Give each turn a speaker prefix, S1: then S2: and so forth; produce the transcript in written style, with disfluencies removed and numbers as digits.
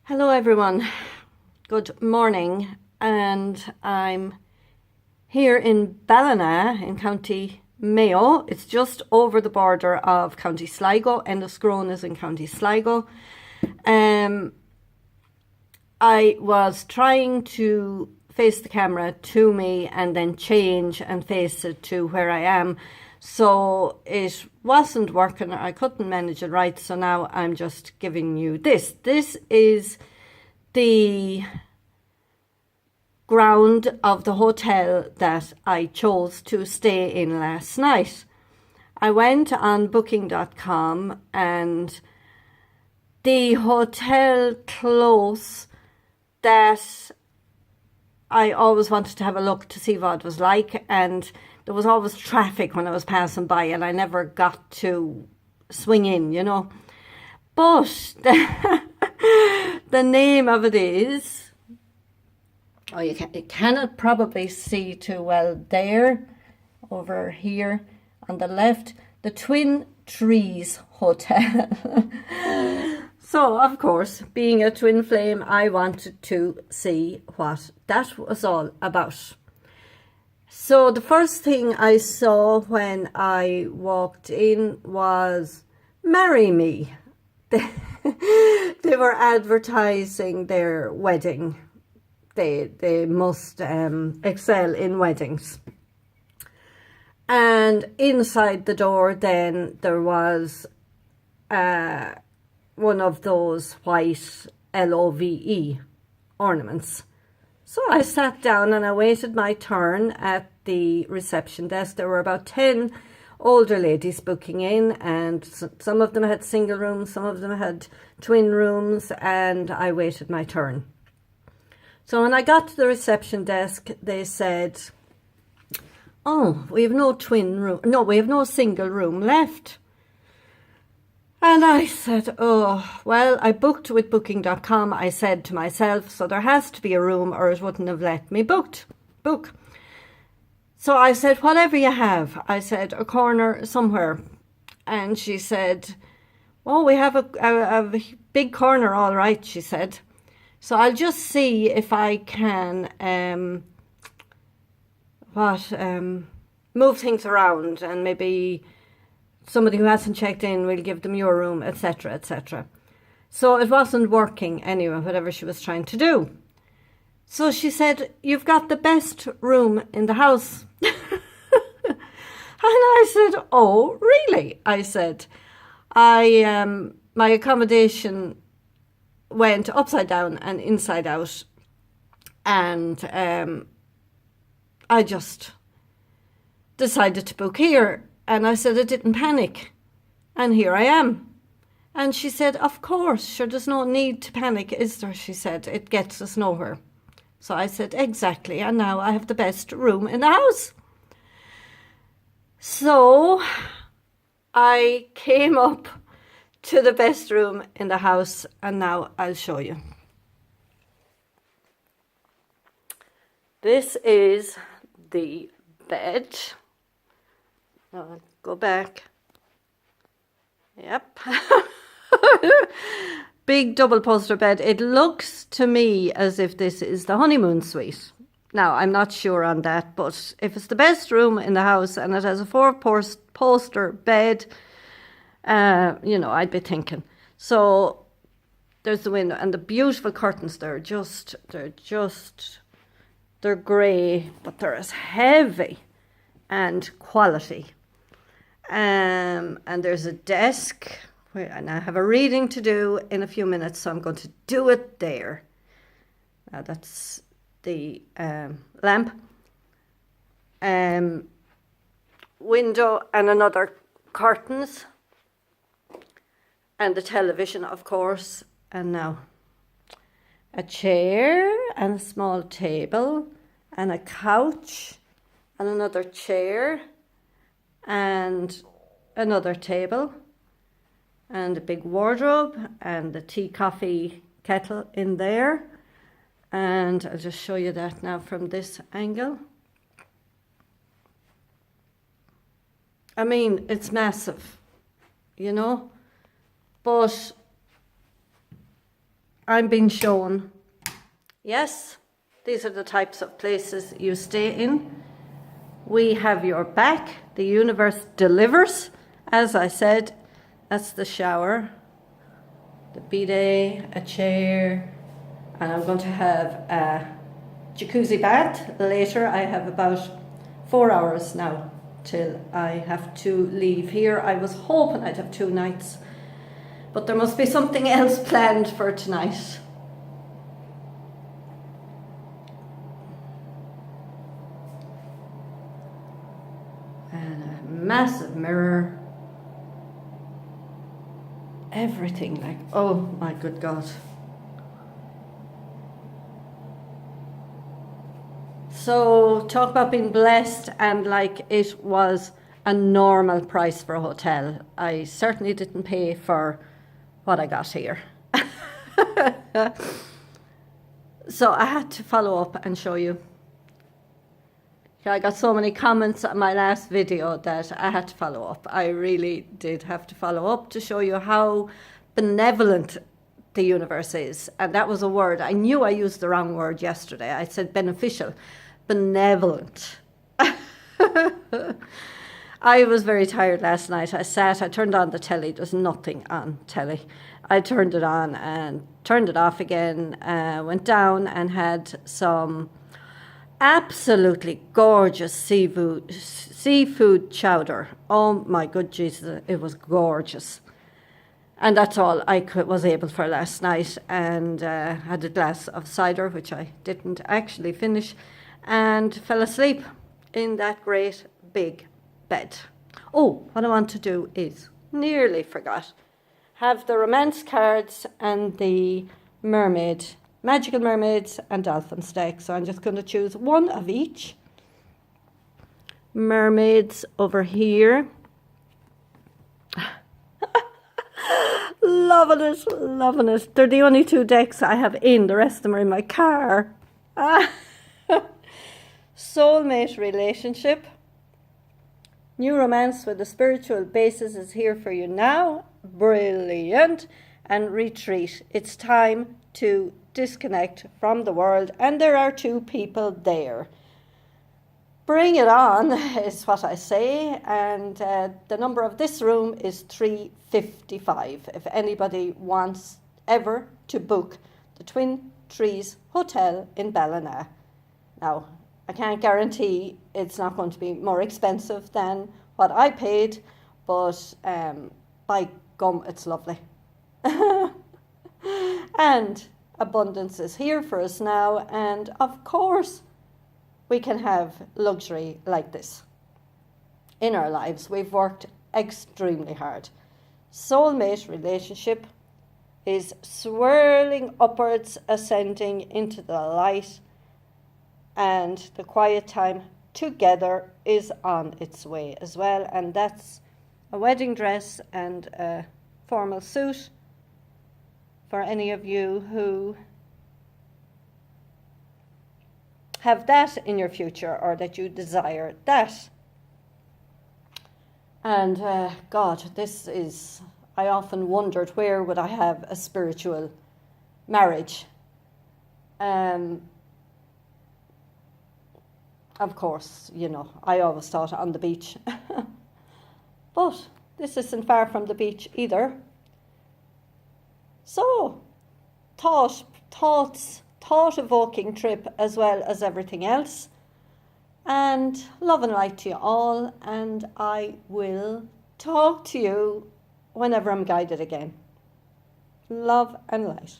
S1: Hello everyone, good morning, and I'm here in Ballina in County Mayo. It's just over the border of County Sligo. Enniscrone is in County Sligo. I was trying to face the camera to me and then change and face it to where I am. So it wasn't working. I couldn't manage it right. So now I'm just giving you this. This is the ground of the hotel that I chose to stay in last night. I went on booking.com and the hotel close that I always wanted to have a look to see what it was like, and there was always traffic when I was passing by and I never got to swing in, you know. But the name of it is, you cannot probably see too well there, over here on the left, the Twin Trees Hotel. So, of course, being a twin flame, I wanted to see what that was all about. So the first thing I saw when I walked in was "Marry Me." They were advertising their wedding. They must excel in weddings. And inside the door then there was one of those white LOVE ornaments. So I sat down and I waited my turn at the reception desk. There were about 10 older ladies booking in, and some of them had single rooms, some of them had twin rooms, and I waited my turn. So when I got to the reception desk, they said, "Oh, we have no twin room. No, we have no single room left." And I said, "Oh, well, I booked with booking.com." I said to myself, so there has to be a room or it wouldn't have let me book. So I said, "Whatever you have." I said, "A corner somewhere." And she said, "Oh, we have a big corner, all right," she said. "So I'll just see if I can move things around, and maybe somebody who hasn't checked in will give them your room, etc., etc." So it wasn't working anyway, whatever she was trying to do. So she said, "You've got the best room in the house." And I said, "Oh, really?" I said, my accommodation went upside down and inside out, and I just decided to book here. And I said I didn't panic, and here I am. And she said, "Of course, sure, there's no need to panic, is there?" She said, "It gets us nowhere." So I said, "Exactly, and now I have the best room in the house." So I came up to the best room in the house, and now I'll show you. This is the bed. I'll go back. Yep. Big double poster bed. It looks to me as if this is the honeymoon suite. Now, I'm not sure on that, but if it's the best room in the house and it has a 4-poster bed, I'd be thinking. So there's the window and the beautiful curtains. They're grey, but they're as heavy and quality. And there's a desk, and I have a reading to do in a few minutes, so I'm going to do it there. Now that's the lamp, window, and another curtains, and the television, of course. And now a chair and a small table and a couch and another chair and another table and a big wardrobe and the tea coffee kettle in there. And I'll just show you that now from this angle. I mean, it's massive, but I'm being shown, yes, these are the types of places you stay in. We have your back. The universe delivers. As I said, that's the shower, the bidet, a chair, and I'm going to have a jacuzzi bath later. I have about 4 hours now till I have to leave here. I was hoping I'd have 2 nights, but there must be something else planned for tonight. And a massive mirror. Everything, like, oh my good God. So talk about being blessed, and like it was a normal price for a hotel. I certainly didn't pay for what I got here. So I had to follow up and show you. I got so many comments on my last video that I had to follow up. I really did have to follow up to show you how benevolent the universe is. And that was a word. I knew I used the wrong word yesterday. I said beneficial. Benevolent. I was very tired last night. I turned on the telly. There's nothing on telly. I turned it on and turned it off again. Went down and had some absolutely gorgeous seafood chowder. Oh my good Jesus, it was gorgeous. And that's all I was able for last night. And had a glass of cider, which I didn't actually finish, and fell asleep in that great big bed. Oh, what I want to do is, nearly forgot, have the romance cards and the magical mermaids and dolphins deck. So I'm just going to choose one of each. Mermaids over here. Loving it, loving it. They're the only 2 decks I have in. The rest of them are in my car. Soulmate relationship. New romance with a spiritual basis is here for you now. Brilliant. And retreat. It's time to disconnect from the world, and there are 2 people there. Bring it on is what I say, and the number of this room is 355 if anybody wants ever to book the Twin Trees Hotel in Ballina. Now, I can't guarantee it's not going to be more expensive than what I paid, but by gum, it's lovely. And abundance is here for us now, and of course we can have luxury like this in our lives. We've worked extremely hard. Soulmate relationship is swirling upwards, ascending into the light, and the quiet time together is on its way as well. And that's a wedding dress and a formal suit for any of you who have that in your future, or that you desire that. And God, this is, I often wondered, where would I have a spiritual marriage? Of course, you know, I always thought on the beach. But this isn't far from the beach either. So, thought-evoking trip as well as everything else. And love and light to you all. And I will talk to you whenever I'm guided again. Love and light.